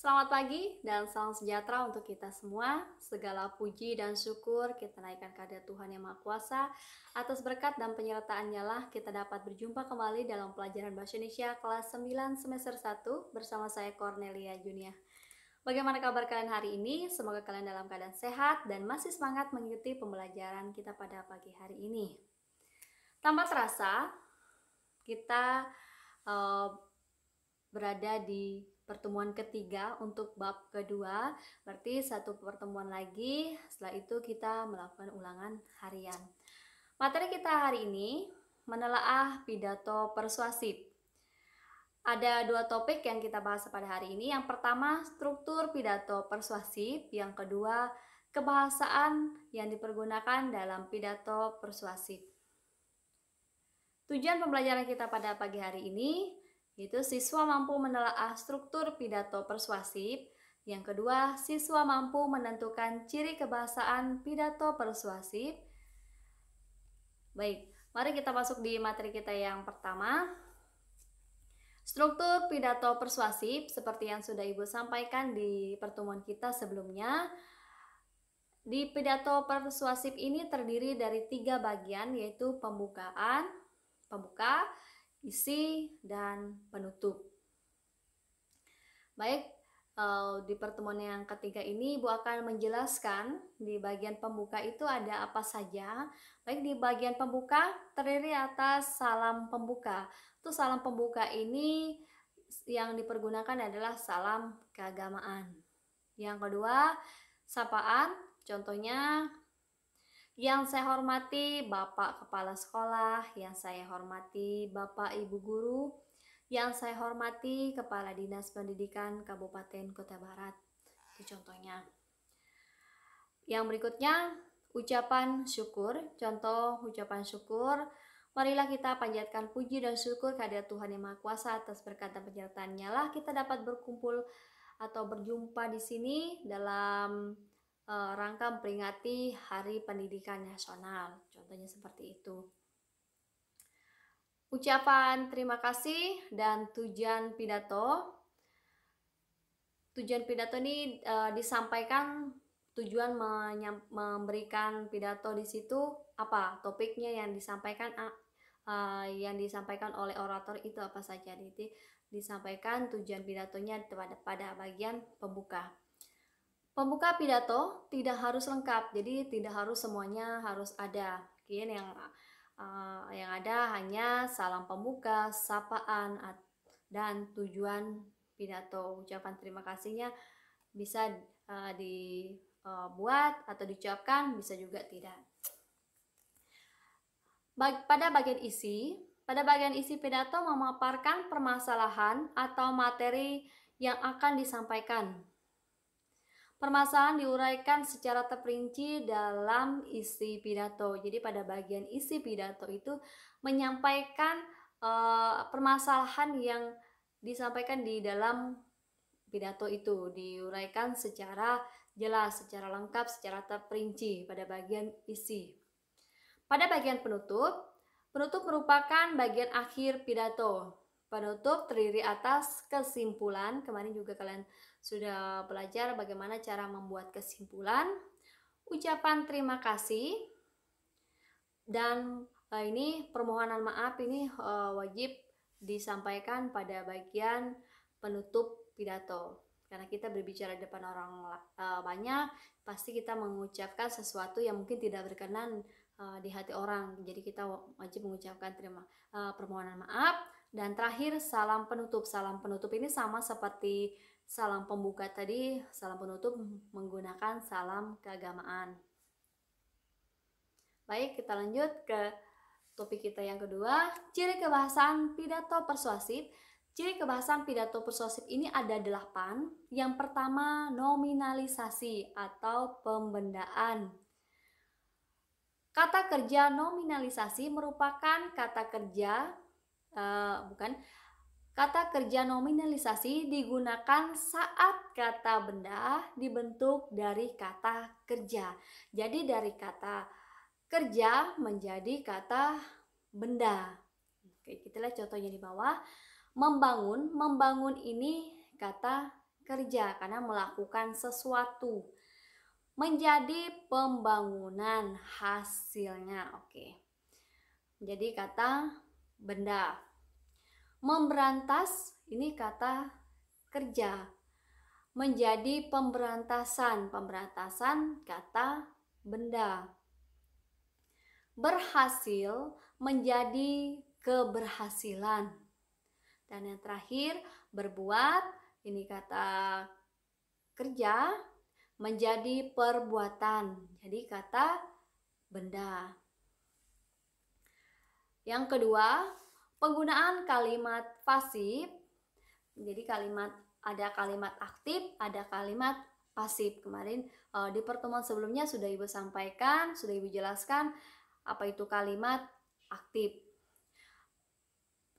Selamat pagi dan salam sejahtera untuk kita semua. Segala puji dan syukur kita naikkan kehadirat Tuhan Yang Maha Kuasa. Atas berkat dan penyertaan-Nya lah kita dapat berjumpa kembali dalam pelajaran Bahasa Indonesia kelas 9 semester 1 bersama saya Cornelia Junia. Bagaimana kabar kalian hari ini? Semoga kalian dalam keadaan sehat dan masih semangat mengikuti pembelajaran kita pada pagi hari ini. Tanpa terasa, kita berada di pertemuan ketiga untuk bab kedua, berarti satu pertemuan lagi. Setelah itu kita melakukan ulangan harian. Materi kita hari ini menelaah pidato persuasif. Ada dua topik yang kita bahas pada hari ini. Yang pertama, struktur pidato persuasif. Yang kedua, kebahasaan yang dipergunakan dalam pidato persuasif. Tujuan pembelajaran kita pada pagi hari ini yaitu siswa mampu menelaah struktur pidato persuasif. Yang kedua, siswa mampu menentukan ciri kebahasaan pidato persuasif. Baik, mari kita masuk di materi kita yang pertama. Struktur pidato persuasif seperti yang sudah Ibu sampaikan di pertemuan kita sebelumnya. Di pidato persuasif ini terdiri dari 3 bagian, yaitu pembukaan, pembuka, isi, dan penutup. Baik, di pertemuan yang ketiga ini Ibu akan menjelaskan di bagian pembuka itu ada apa saja. Baik, di bagian pembuka terdiri atas salam pembuka. Untuk salam pembuka ini yang dipergunakan adalah salam keagamaan. Yang kedua, sapaan. Contohnya, yang saya hormati Bapak Kepala Sekolah, yang saya hormati Bapak Ibu Guru, yang saya hormati Kepala Dinas Pendidikan Kabupaten Kota Barat. Itu contohnya. Yang berikutnya, ucapan syukur. Contoh ucapan syukur. Marilah kita panjatkan puji dan syukur kehadirat Tuhan Yang Maha Kuasa atas berkat dan penyertaan-Nya lah kita dapat berkumpul atau berjumpa di sini dalam rangka memperingati Hari Pendidikan Nasional. Contohnya seperti itu. Ucapan terima kasih dan tujuan pidato. Tujuan pidato ini disampaikan, tujuan memberikan pidato di situ apa? Topiknya yang disampaikan oleh orator itu apa saja. Jadi disampaikan tujuan pidatonya pada bagian pembuka. Pembuka pidato tidak harus lengkap, jadi tidak harus semuanya harus ada. Mungkin yang ada hanya salam pembuka, sapaan, dan tujuan pidato. Ucapan terima kasihnya bisa dibuat atau diucapkan, bisa juga tidak. Pada bagian isi pidato memaparkan permasalahan atau materi yang akan disampaikan. Permasalahan diuraikan secara terperinci dalam isi pidato. Jadi pada bagian isi pidato itu menyampaikan permasalahan yang disampaikan di dalam pidato itu, diuraikan secara jelas, secara lengkap, secara terperinci pada bagian isi. Pada bagian penutup merupakan bagian akhir pidato. Penutup terdiri atas kesimpulan. Kemarin juga kalian sudah belajar bagaimana cara membuat kesimpulan, ucapan terima kasih, dan ini permohonan maaf ini wajib disampaikan pada bagian penutup pidato. Karena kita berbicara di depan orang banyak, pasti kita mengucapkan sesuatu yang mungkin tidak berkenan di hati orang. Jadi kita wajib mengucapkan permohonan maaf. Dan terakhir salam penutup. Salam penutup ini sama seperti salam pembuka tadi, salam penutup menggunakan salam keagamaan. Baik, kita lanjut ke topik kita yang kedua, ciri kebahasaan pidato persuasif. Ciri kebahasaan pidato persuasif ini ada 8. Yang pertama, nominalisasi atau pembendaan. Kata kerja nominalisasi merupakan kata kerja Kata kerja nominalisasi digunakan saat kata benda dibentuk dari kata kerja. Jadi dari kata kerja menjadi kata benda. Oke, kita lihat contohnya di bawah. Membangun ini kata kerja karena melakukan sesuatu. Menjadi pembangunan hasilnya. Oke. Jadi kata benda. Memberantas ini kata kerja. Menjadi pemberantasan. Pemberantasan kata benda. Berhasil menjadi keberhasilan. Dan yang terakhir, berbuat ini kata kerja menjadi perbuatan. Jadi kata benda. Yang kedua, penggunaan kalimat pasif. Jadi ada kalimat aktif, ada kalimat pasif. Kemarin di pertemuan sebelumnya sudah Ibu sampaikan, sudah Ibu jelaskan apa itu kalimat aktif.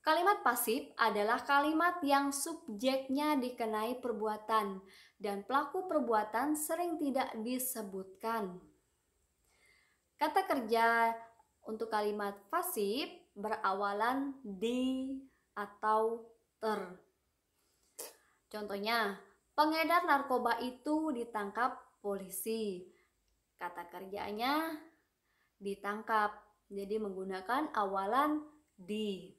Kalimat pasif adalah kalimat yang subjeknya dikenai perbuatan dan pelaku perbuatan sering tidak disebutkan. Kata kerja untuk kalimat pasif berawalan di atau ter. Contohnya, pengedar narkoba itu ditangkap polisi. Kata kerjanya ditangkap, jadi menggunakan awalan di.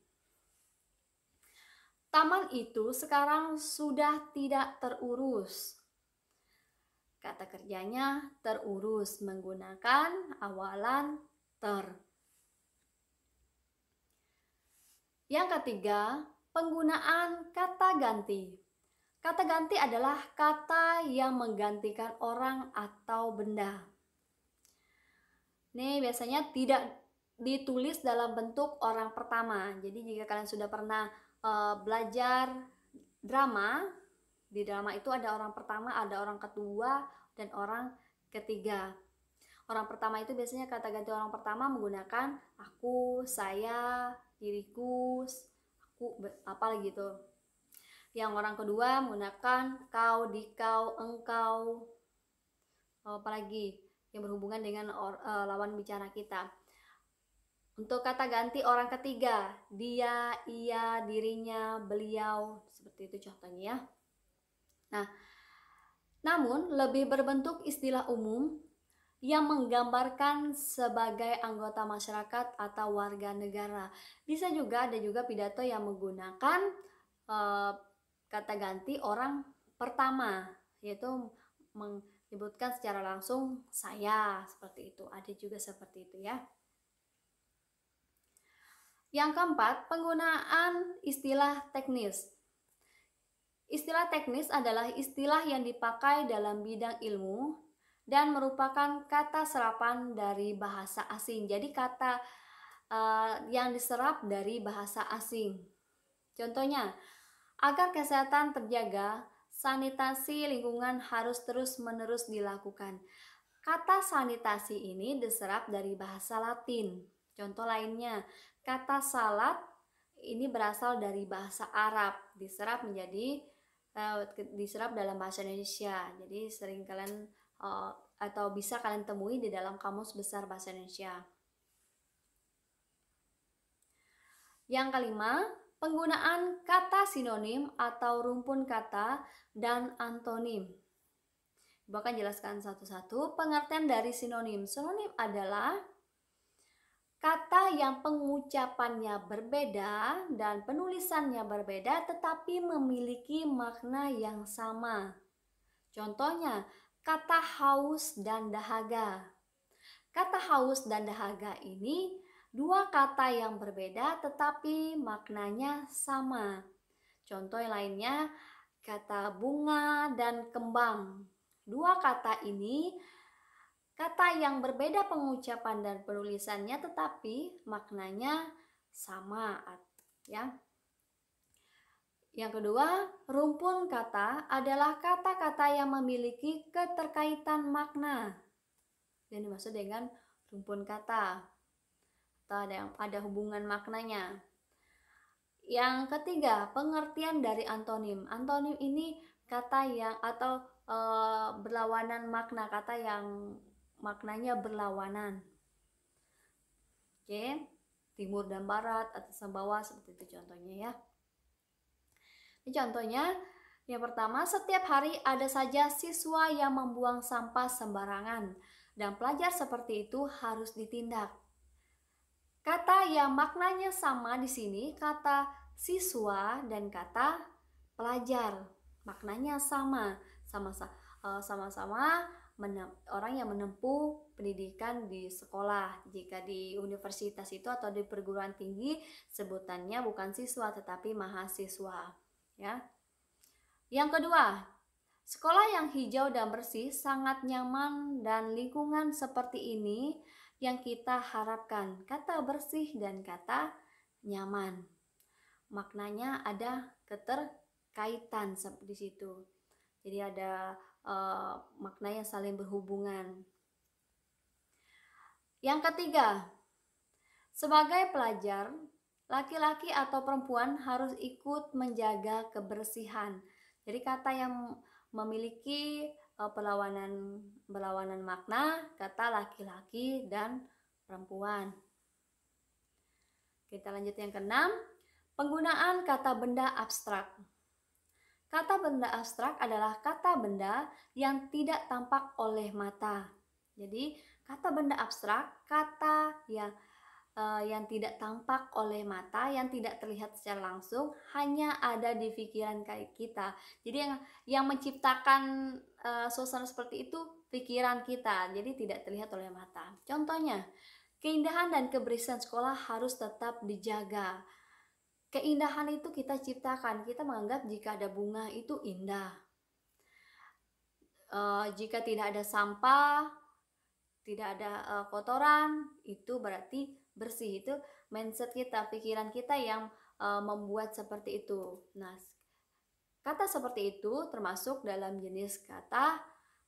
Taman itu sekarang sudah tidak terurus. Kata kerjanya terurus menggunakan awalan ter. Yang ketiga, penggunaan kata ganti. Kata ganti adalah kata yang menggantikan orang atau benda. Nih biasanya tidak ditulis dalam bentuk orang pertama. Jadi jika kalian sudah pernah belajar drama, di drama itu ada orang pertama, ada orang kedua, dan orang ketiga. Orang pertama itu biasanya kata ganti orang pertama menggunakan aku, saya, diriku, aku, apa gitu. Yang orang kedua menggunakan kau, dikau, engkau, apalagi yang berhubungan dengan lawan bicara kita. Untuk kata ganti orang ketiga, dia, ia, dirinya, beliau, seperti itu contohnya ya. Nah, namun lebih berbentuk istilah umum yang menggambarkan sebagai anggota masyarakat atau warga negara. Bisa juga ada juga pidato yang menggunakan kata ganti orang pertama, yaitu menyebutkan secara langsung saya, seperti itu. Ada juga seperti itu ya. Yang keempat, penggunaan istilah teknis. Istilah teknis adalah istilah yang dipakai dalam bidang ilmu dan merupakan kata serapan dari bahasa asing. Jadi kata yang diserap dari bahasa asing. Contohnya, agar kesehatan terjaga, sanitasi lingkungan harus terus-menerus dilakukan. Kata sanitasi ini diserap dari bahasa Latin. Contoh lainnya, kata salat ini berasal dari bahasa Arab, diserap dalam bahasa Indonesia. Jadi sering kalian atau bisa kalian temui di dalam Kamus Besar Bahasa Indonesia. Yang kelima, penggunaan kata sinonim atau rumpun kata dan antonim. Ibu akan jelaskan satu-satu pengertian dari sinonim. Sinonim adalah kata yang pengucapannya berbeda dan penulisannya berbeda tetapi memiliki makna yang sama. Contohnya, kata haus dan dahaga. Kata haus dan dahaga ini dua kata yang berbeda tetapi maknanya sama. Contoh yang lainnya, kata bunga dan kembang. Dua kata ini kata yang berbeda pengucapan dan penulisannya tetapi maknanya sama ya. Yang kedua, rumpun kata adalah kata-kata yang memiliki keterkaitan makna. Dan dimaksud dengan rumpun kata atau ada hubungan maknanya. Yang ketiga, pengertian dari antonim. Antonim ini kata yang atau berlawanan makna, kata yang maknanya berlawanan. Oke, timur dan barat, atas dan bawah, seperti itu contohnya ya. Ini contohnya, Yang pertama, setiap hari ada saja siswa yang membuang sampah sembarangan, dan pelajar seperti itu harus ditindak. Kata yang maknanya sama di sini, kata siswa dan kata pelajar. Maknanya sama, sama-sama orang yang menempuh pendidikan di sekolah. Jika di universitas itu atau di perguruan tinggi, sebutannya bukan siswa tetapi mahasiswa, ya. Yang kedua, sekolah yang hijau dan bersih sangat nyaman dan lingkungan seperti ini yang kita harapkan. Kata bersih dan kata nyaman. Maknanya ada keterkaitan di situ. Jadi ada makna yang saling berhubungan. Yang ketiga, sebagai pelajar, laki-laki atau perempuan harus ikut menjaga kebersihan. Jadi kata yang memiliki berlawanan makna, kata laki-laki dan perempuan. Kita lanjut yang keenam, penggunaan kata benda abstrak. Kata benda abstrak adalah kata benda yang tidak tampak oleh mata. Jadi kata benda abstrak, kata yang tidak tampak oleh mata, yang tidak terlihat secara langsung, hanya ada di pikiran kita. Jadi yang menciptakan suasana seperti itu pikiran kita, jadi tidak terlihat oleh mata. Contohnya, keindahan dan kebersihan sekolah harus tetap dijaga. Keindahan itu kita ciptakan, kita menganggap jika ada bunga itu indah. Jika tidak ada sampah, tidak ada kotoran, itu berarti bersih. Itu mindset kita, pikiran kita yang membuat seperti itu. Nah, kata seperti itu termasuk dalam jenis kata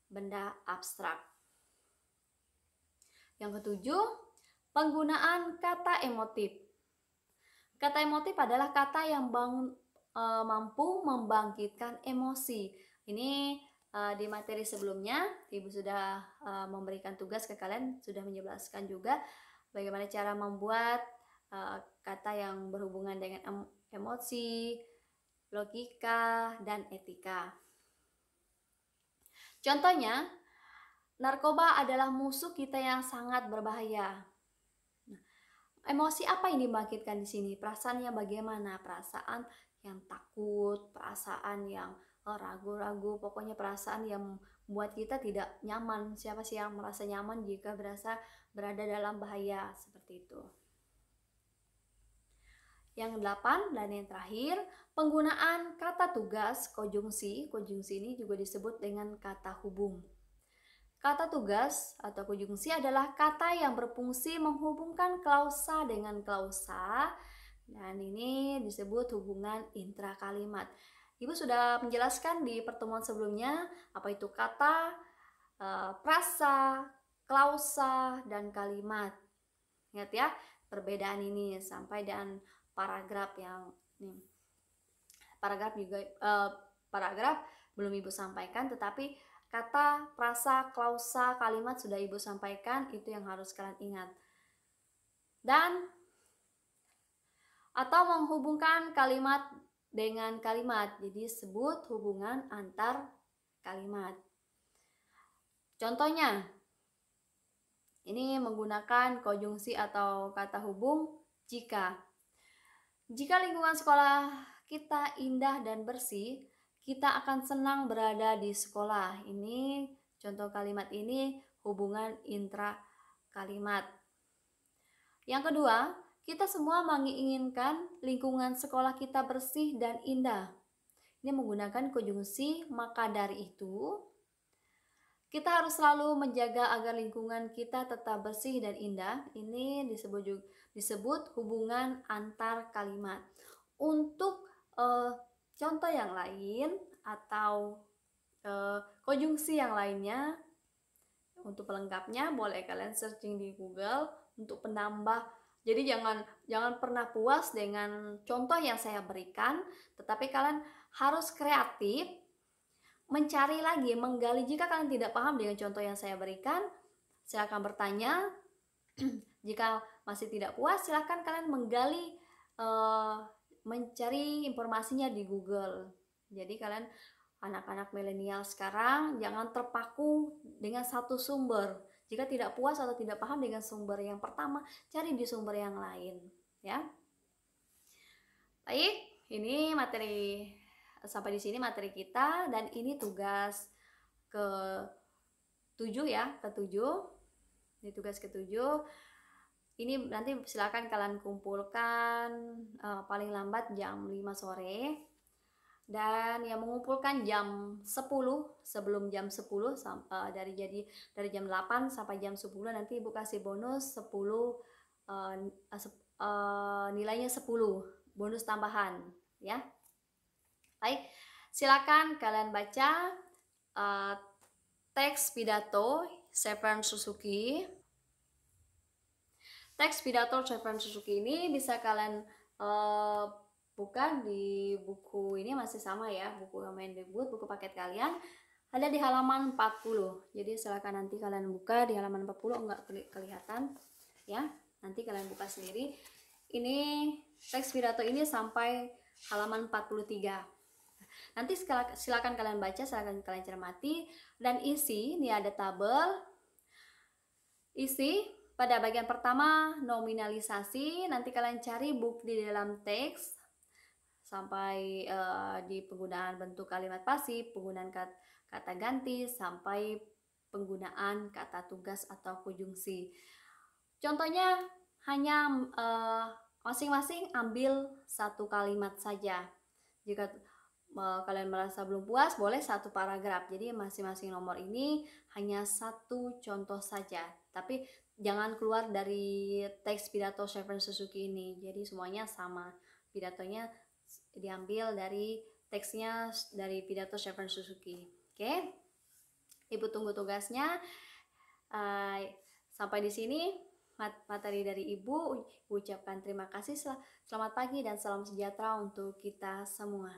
benda abstrak. Yang ketujuh, penggunaan kata emotif. Kata emotif adalah kata yang mampu membangkitkan emosi. Ini di materi sebelumnya Ibu sudah memberikan tugas ke kalian, sudah menjelaskan juga bagaimana cara membuat kata yang berhubungan dengan emosi, logika, dan etika. Contohnya, narkoba adalah musuh kita yang sangat berbahaya. Emosi apa yang dibangkitkan di sini? Perasaan yang bagaimana? Perasaan yang takut, perasaan yang ragu-ragu, pokoknya perasaan yang membuat kita tidak nyaman. Siapa sih yang merasa nyaman jika berada dalam bahaya seperti itu? Yang 8 dan yang terakhir, penggunaan kata tugas, konjungsi. Konjungsi ini juga disebut dengan kata hubung. Kata tugas atau konjungsi adalah kata yang berfungsi menghubungkan klausa dengan klausa, dan ini disebut hubungan intrakalimat. Ibu sudah menjelaskan di pertemuan sebelumnya apa itu kata, prasa, klausa, dan kalimat. Ingat ya perbedaan ini sampai dan paragraf yang ini. Paragraf belum Ibu sampaikan, tetapi kata, prasa, klausa, kalimat sudah Ibu sampaikan, itu yang harus kalian ingat. Dan atau menghubungkan kalimat dengan kalimat, jadi sebut hubungan antar kalimat. Contohnya, ini menggunakan konjungsi atau kata hubung jika. Jika lingkungan sekolah kita indah dan bersih, kita akan senang berada di sekolah. Ini contoh kalimat ini hubungan intra kalimat. Yang kedua, kita semua menginginkan lingkungan sekolah kita bersih dan indah. Ini menggunakan konjungsi, maka dari itu kita harus selalu menjaga agar lingkungan kita tetap bersih dan indah. Ini disebut hubungan antar kalimat. Untuk contoh yang lain atau konjungsi yang lainnya, untuk pelengkapnya boleh kalian searching di Google untuk penambah. Jadi jangan pernah puas dengan contoh yang saya berikan, tetapi kalian harus kreatif, mencari lagi, menggali. Jika kalian tidak paham dengan contoh yang saya berikan, silakan bertanya. Jika masih tidak puas, silakan kalian menggali, mencari informasinya di Google. Jadi kalian anak-anak milenial sekarang jangan terpaku dengan satu sumber. Jika tidak puas atau tidak paham dengan sumber yang pertama, cari di sumber yang lain, ya. Baik, ini materi sampai di sini materi kita, dan ini tugas ke-7 ya, ke-7. Ini tugas ke-7. Ini nanti silakan kalian kumpulkan paling lambat jam 5 sore. Dan yang mengumpulkan jam 10, sebelum jam 10 dari jam 8 sampai jam 10 nanti Ibu kasih bonus 10 nilainya 10 bonus tambahan ya. Baik, silakan kalian baca teks pidato Shevhen Suzuki. Teks pidato Shevhen Suzuki ini bisa kalian buka di buku ini, masih sama ya, buku Mendikbud, buku paket kalian ada di halaman 40. Jadi silakan nanti kalian buka di halaman 40, enggak kelihatan ya. Nanti kalian buka sendiri. Ini teks pidato ini sampai halaman 43. Nanti silakan kalian baca, silakan kalian cermati dan isi. Ini ada tabel isi. Pada bagian pertama nominalisasi, nanti kalian cari bukti di dalam teks sampai di penggunaan bentuk kalimat pasif, penggunaan kata ganti, sampai penggunaan kata tugas atau konjungsi. Contohnya hanya masing-masing ambil satu kalimat saja. Jika kalian merasa belum puas, boleh satu paragraf. Jadi masing-masing nomor ini hanya satu contoh saja. Tapi jangan keluar dari teks pidato Shevhen Suzuki ini. Jadi semuanya sama. Pidatonya diambil dari teksnya dari pidato Shevhen Suzuki. Oke? Ibu tunggu tugasnya. Sampai di sini materi dari Ibu. Ibu ucapkan terima kasih. Selamat pagi dan salam sejahtera untuk kita semua.